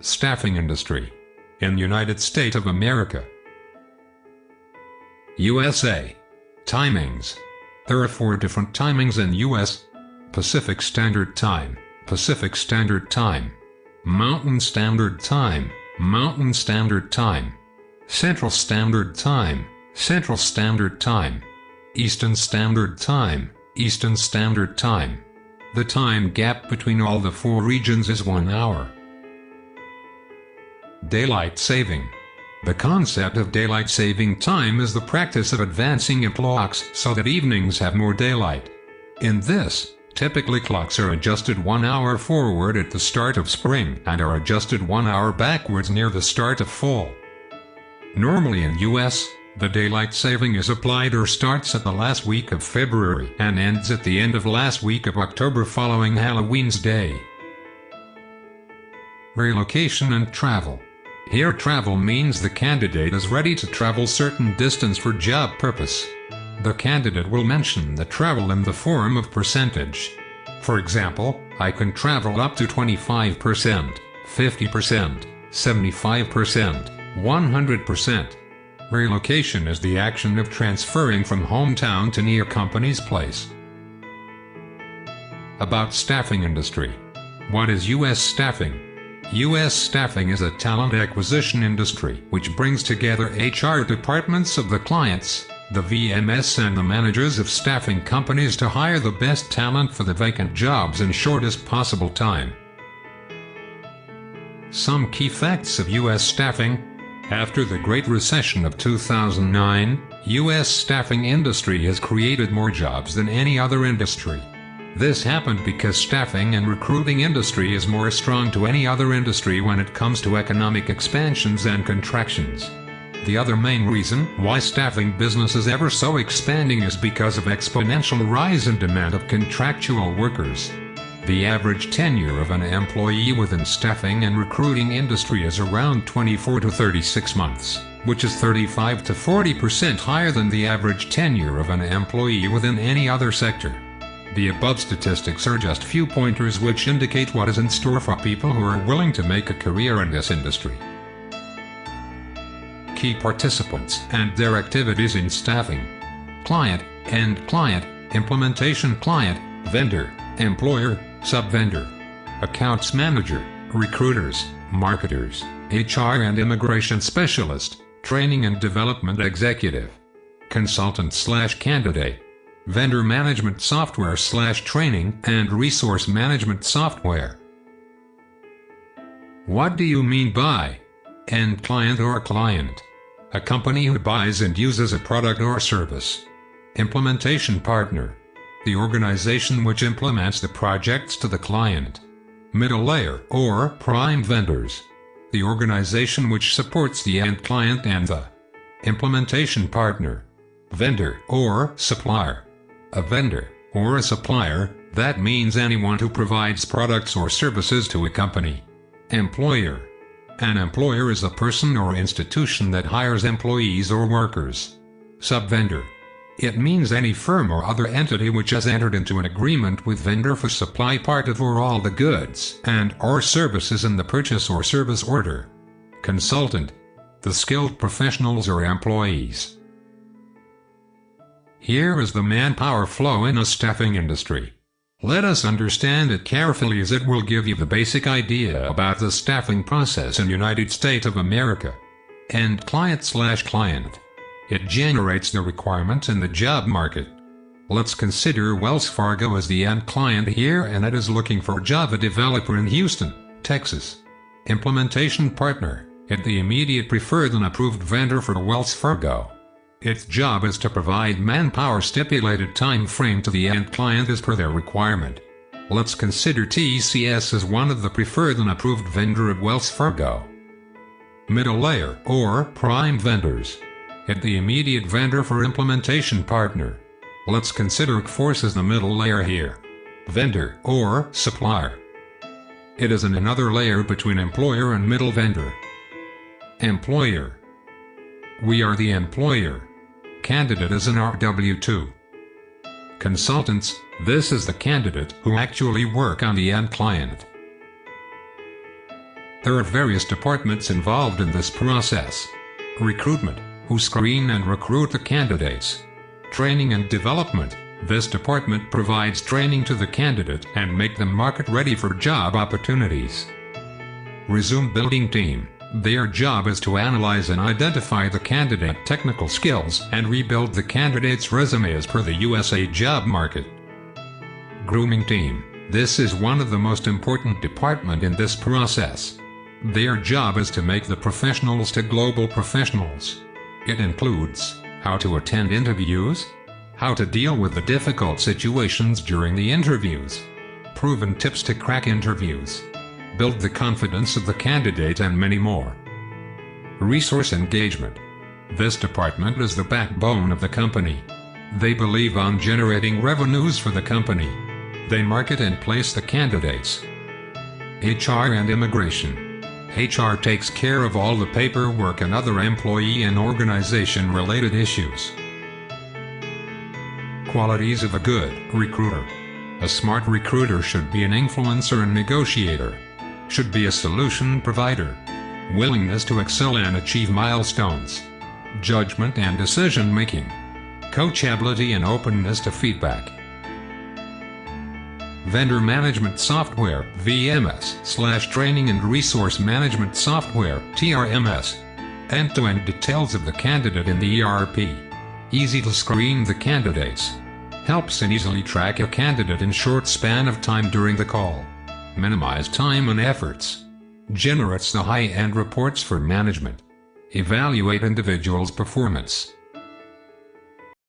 Staffing industry. In United States of America. USA. Timings. There are 4 different timings in US. Pacific Standard Time, Pacific Standard Time. Mountain Standard Time, Mountain Standard Time. Central Standard Time, Central Standard Time. Eastern Standard Time, Eastern Standard Time. The time gap between all the 4 regions is 1 hour. Daylight saving. The concept of daylight saving time is the practice of advancing clocks so that evenings have more daylight. In this, typically clocks are adjusted 1 hour forward at the start of spring and are adjusted 1 hour backwards near the start of fall. Normally in US, the daylight saving is applied or starts at the last week of February and ends at the end of last week of October following Halloween's Day. Relocation and travel. Here travel means the candidate is ready to travel certain distance for job purpose. The candidate will mention the travel in the form of percentage. For example, I can travel up to 25%, 50%, 75%, 100%. Relocation is the action of transferring from hometown to near company's place. About staffing industry. What is U.S. staffing? U.S. staffing is a talent acquisition industry which brings together HR departments of the clients, the VMS and the managers of staffing companies to hire the best talent for the vacant jobs in shortest possible time. Some key facts of U.S. staffing. After the Great Recession of 2009, U.S. staffing industry has created more jobs than any other industry. This happened because staffing and recruiting industry is more strong to any other industry when it comes to economic expansions and contractions. The other main reason why staffing business is ever so expanding is because of exponential rise in demand of contractual workers. The average tenure of an employee within staffing and recruiting industry is around 24 to 36 months, which is 35 to 40% higher than the average tenure of an employee within any other sector. The above statistics are just few pointers which indicate what is in store for people who are willing to make a career in this industry. Key participants and their activities in staffing. Client, end client, implementation client, vendor, employer, sub-vendor, accounts manager, recruiters, marketers, HR and immigration specialist, training and development executive, consultant/candidate, vendor management software/training and resource management software. What do you mean by end client or client? A company who buys and uses a product or service. Implementation partner. The organization which implements the projects to the client. Middle layer or prime vendors. The organization which supports the end client and the implementation partner. Vendor or supplier. A vendor or a supplier, that means anyone who provides products or services to a company. Employer. An employer is a person or institution that hires employees or workers. Sub-vendor. It means any firm or other entity which has entered into an agreement with vendor for supply part of or all the goods and or services in the purchase or service order. Consultant. The skilled professionals or employees. Here is the manpower flow in a staffing industry. Let us understand it carefully as it will give you the basic idea about the staffing process in United States of America. End client/client. It generates the requirement in the job market. Let's consider Wells Fargo as the end client here, and it is looking for a Java developer in Houston, Texas. Implementation partner. It the immediate preferred and approved vendor for Wells Fargo. Its job is to provide manpower stipulated time frame to the end client as per their requirement. Let's consider TCS as one of the preferred and approved vendor at Wells Fargo. Middle layer or prime vendors. It the immediate vendor for implementation partner. Let's consider Workforce as the middle layer here. Vendor or supplier. It is in another layer between employer and middle vendor. Employer. We are the employer. Candidate is in our W-2. Consultants, this is the candidate who actually work on the end client. There are various departments involved in this process. Recruitment, who screen and recruit the candidates. Training and development, this department provides training to the candidate and make them market ready for job opportunities. Resume building team, their job is to analyze and identify the candidate technical skills and rebuild the candidate's resume as per the USA job market. Grooming team, this is one of the most important department in this process. Their job is to make the professionals to global professionals. It includes how to attend interviews, how to deal with the difficult situations during the interviews, proven tips to crack interviews, build the confidence of the candidate, and many more. Resource engagement. This department is the backbone of the company. They believe on generating revenues for the company. They market and place the candidates. HR and immigration. HR takes care of all the paperwork and other employee and organization-related issues. Qualities of a good recruiter. A smart recruiter should be an influencer and negotiator. Should be a solution provider. Willingness to excel and achieve milestones. Judgment and decision-making. Coachability and openness to feedback. Vendor Management Software (VMS/Training and Resource Management Software (TRMS). End-to-end details of the candidate in the ERP. Easy to screen the candidates. Helps and easily track a candidate in short span of time during the call. Minimize time and efforts. Generates the high-end reports for management. Evaluate individuals' performance.